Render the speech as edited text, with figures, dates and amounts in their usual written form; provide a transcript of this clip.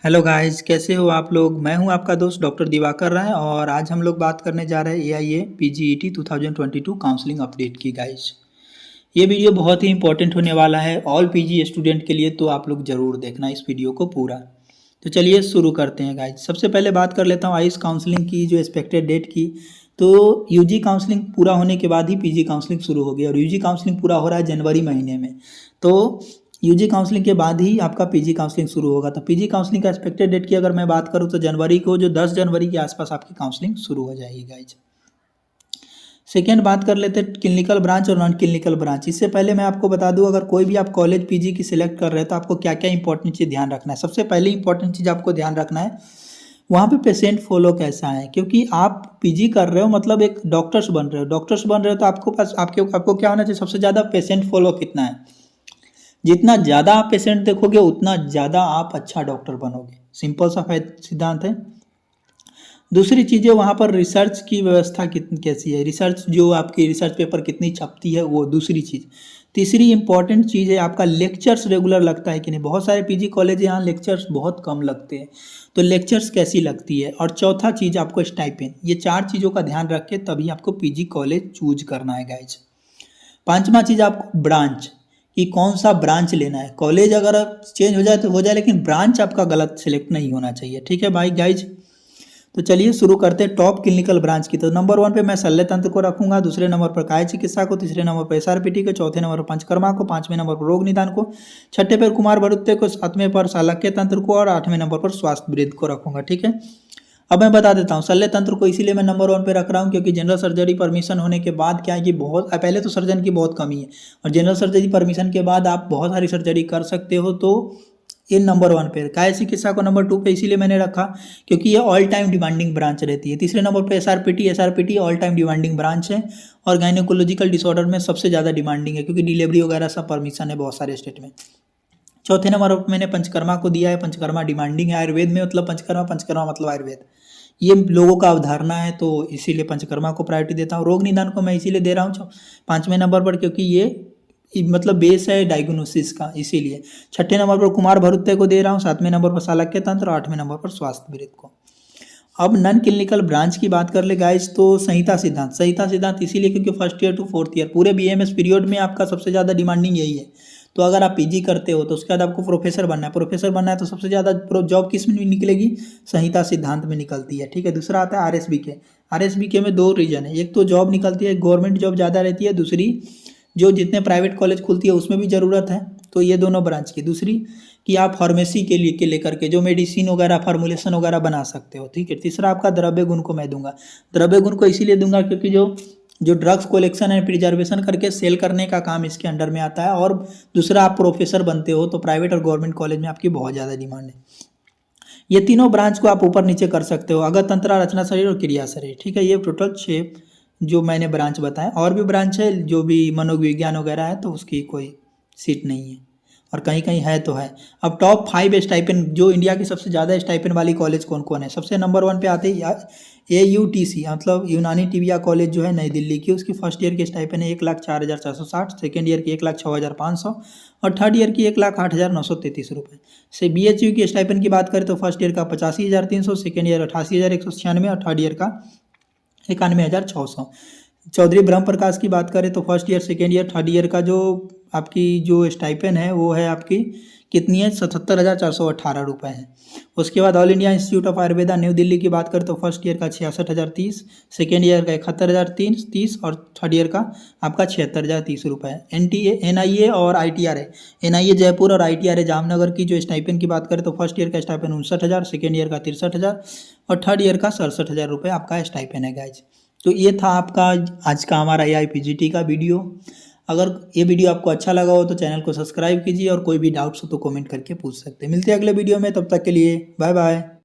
Hello guys, कैसे हो आप लोग। मैं हूं आपका दोस्त डॉक्टर दिवाकर राय और आज हम लोग बात करने जा रहे हैं एआईए पीजीईटी 2022 काउंसलिंग अपडेट की। गाइस ये वीडियो बहुत ही इंपॉर्टेंट होने वाला है ऑल पीजी स्टूडेंट के लिए, तो आप लोग ज़रूर देखना इस वीडियो को पूरा। तो चलिए शुरू करते हैं गाइस। सबसे पहले बात कर लेता हूँ आइस काउंसलिंग की जो एक्सपेक्टेड डेट की। तो यूजी काउंसलिंग पूरा होने के बाद ही पीजी काउंसलिंग शुरू होगी और यूजी काउंसलिंग पूरा हो रहा है जनवरी महीने में। तो यूजी काउंसलिंग के बाद ही आपका पीजी काउंसलिंग शुरू होगा। तो पीजी काउंसलिंग का एक्सपेक्टेड डेट की अगर मैं बात करूँ तो जनवरी को, जो 10 जनवरी के आसपास आपकी काउंसलिंग शुरू हो जाएगी गाइज। सेकेंड बात कर लेते हैं क्लिनिकल ब्रांच और नॉन क्लिनिकल ब्रांच। इससे पहले मैं आपको बता दूं, अगर कोई भी आप कॉलेज पीजी की सिलेक्ट कर रहे हैं तो आपको क्या क्या इंपॉर्टेंट चीज़ ध्यान रखना है। सबसे पहले इंपॉर्टेंट चीज़ आपको ध्यान रखना है वहाँ पे पेशेंट फॉलो कैसा है, क्योंकि आप पीजी कर रहे हो मतलब एक डॉक्टर्स बन रहे हो। डॉक्टर्स बन रहे हो तो आपको पास आपको क्या होना चाहिए, सबसे ज़्यादा पेशेंट फॉलो कितना है। जितना ज़्यादा आप पेशेंट देखोगे उतना ज़्यादा आप अच्छा डॉक्टर बनोगे। सिंपल सा सिद्धांत है। दूसरी चीज़ें वहाँ पर रिसर्च की व्यवस्था कितनी कैसी है, रिसर्च जो आपकी रिसर्च पेपर कितनी छपती है वो दूसरी चीज़। तीसरी इंपॉर्टेंट चीज़ है आपका लेक्चर्स रेगुलर लगता है कि नहीं। बहुत सारे पीजी कॉलेज यहाँ लेक्चर्स बहुत कम लगते हैं, तो लेक्चर्स कैसी लगती है। और चौथा चीज़ आपको स्टाइपेंड। ये चार चीज़ों का ध्यान रख के तभी आपको पीजी कॉलेज चूज करना है गाइज। पांचवा चीज़ आपको ब्रांच, कि कौन सा ब्रांच लेना है। कॉलेज अगर चेंज हो जाए तो हो जाए, लेकिन ब्रांच आपका गलत सिलेक्ट नहीं होना चाहिए। ठीक है भाई गाइज। तो चलिए शुरू करते हैं टॉप क्लिनिकल ब्रांच की। तो नंबर 1 पे मैं शल्य तंत्र को रखूंगा, दूसरे नंबर पर काय चिकित्सा को, तीसरे नंबर पर एसआरपीटी को, चौथे नंबर पर पंचकर्मा को, पांचवें नंबर पर रोग निदान को, छठे पर कुमार भरुत्य को, सातवें पर शालक्य तंत्र को और आठवें नंबर पर स्वास्थ्य वृद्ध को रखूंगा। ठीक है। अब मैं बता देता हूँ शल्य तंत्र को इसीलिए मैं नंबर 1 पे रख रहा हूँ क्योंकि जनरल सर्जरी परमिशन होने के बाद क्या है कि बहुत पहले तो सर्जन की बहुत कमी है और जनरल सर्जरी परमिशन के बाद आप बहुत सारी सर्जरी कर सकते हो। तो ये नंबर 1 पे। काय चिकित्सा को नंबर 2 पे इसीलिए मैंने रखा क्योंकि ये ऑल टाइम डिमांडिंग ब्रांच रहती है। तीसरे नंबर पे एसआरपीटी ऑल टाइम डिमांडिंग ब्रांच है और गायनेकोलॉजिकल डिसऑर्डर में सबसे ज़्यादा डिमांडिंग है क्योंकि डिलीवरी वगैरह सब परमिशन है बहुत सारे स्टेट में। चौथे नंबर पर मैंने पंचकर्मा को दिया है। पंचकर्मा डिमांडिंग है, आयुर्वेद में मतलब पंचकर्मा, पंचकर्मा मतलब आयुर्वेद, ये लोगों का अवधारणा है, तो इसीलिए पंचकर्मा को प्रायोरिटी देता हूँ। रोग निदान को मैं इसीलिए दे रहा हूँ 5वें नंबर पर क्योंकि ये मतलब बेस है डायग्नोसिस का, इसीलिए। छठे नंबर पर कुमार भरुत्य को दे रहा हूँ, 7वें नंबर पर शालक्य तंत्र और 8वें नंबर पर स्वास्थ्य वृद्ध को। अब नॉन क्लिनिकल ब्रांच की बात कर ले गाइस, तो संहिता सिद्धांत इसीलिए क्योंकि first year to fourth year पूरे बीएमएस पीरियड में आपका सबसे ज़्यादा डिमांडिंग यही है। तो अगर आप पीजी करते हो तो उसके बाद आपको प्रोफेसर बनना है, तो सबसे ज़्यादा जॉब किस में निकलेगी, संहिता सिद्धांत में निकलती है। ठीक है। दूसरा आता है आरएसबीके में 2 रीजन है, एक तो जॉब निकलती है, गवर्नमेंट जॉब ज़्यादा रहती है, दूसरी जो जितने प्राइवेट कॉलेज खुलती है उसमें भी ज़रूरत है। तो ये दोनों ब्रांच की। दूसरी कि आप फार्मेसी के लेकर के जो मेडिसिन वगैरह फार्मुलेशन वगैरह बना सकते हो। ठीक है। तीसरा आपका द्रव्य गुण को मैं दूंगा। द्रव्य गुण को इसीलिए दूंगा क्योंकि जो ड्रग्स कलेक्शन एंड प्रिजर्वेशन करके सेल करने का काम इसके अंडर में आता है। और दूसरा आप प्रोफेसर बनते हो तो प्राइवेट और गवर्नमेंट कॉलेज में आपकी बहुत ज़्यादा डिमांड है। ये तीनों ब्रांच को आप ऊपर नीचे कर सकते हो, अगर तंत्रा, रचना शरीर और क्रिया शरीर। ठीक है। ये टोटल 6 जो मैंने ब्रांच बताया। और भी ब्रांच है जो भी मनोविज्ञान वगैरह है तो उसकी कोई सीट नहीं है और कहीं कहीं है तो है। अब टॉप 5 स्टाइपेंड, जो इंडिया की सबसे ज़्यादा स्टाइपेंड वाली कॉलेज कौन कौन है। सबसे नंबर 1 पे आते हैं AUTC मतलब यूनानी टिबिया कॉलेज जो है नई दिल्ली की, उसकी फर्स्ट ईयर की स्टाइपेंड है 1,04,460, सेकेंड ईयर की 1,06,500 और थर्ड ईयर की 1,08,933 रुपये से। BHU की स्टाइपेंड की बात करें तो फर्स्ट ईयर का 85,300, सेकेंड ईयर 88,196 और थर्ड ईयर का 91,600। चौधरी ब्रह्म प्रकाश की बात करें तो first year, second year, third year का जो आपकी जो स्टाइपेंड है वो है आपकी कितनी है, 77,418 रुपये है। उसके बाद all India institute of Ayurveda new Delhi की बात करें तो फर्स्ट ईयर का 66,030, सेकेंड ईयर का 71,030 और थर्ड ईयर का आपका 76,030 रुपये है। NIA और ITR है। NIA जयपुर और ITR जामनगर की जो स्टाइपेंड की बात करें तो फर्स्ट ईयर का स्टाइपेंड 59,000, सेकेंड ईयर का 63,000 और थर्ड ईयर का 67,000 रुपये आपका स्टाइपेंड है गाइज। तो ये था आपका आज का हमारा AIPGT का वीडियो। अगर ये वीडियो आपको अच्छा लगा हो तो चैनल को सब्सक्राइब कीजिए और कोई भी डाउट्स हो तो कमेंट करके पूछ सकते हैं। मिलते हैं अगले वीडियो में, तब तक के लिए बाय बाय।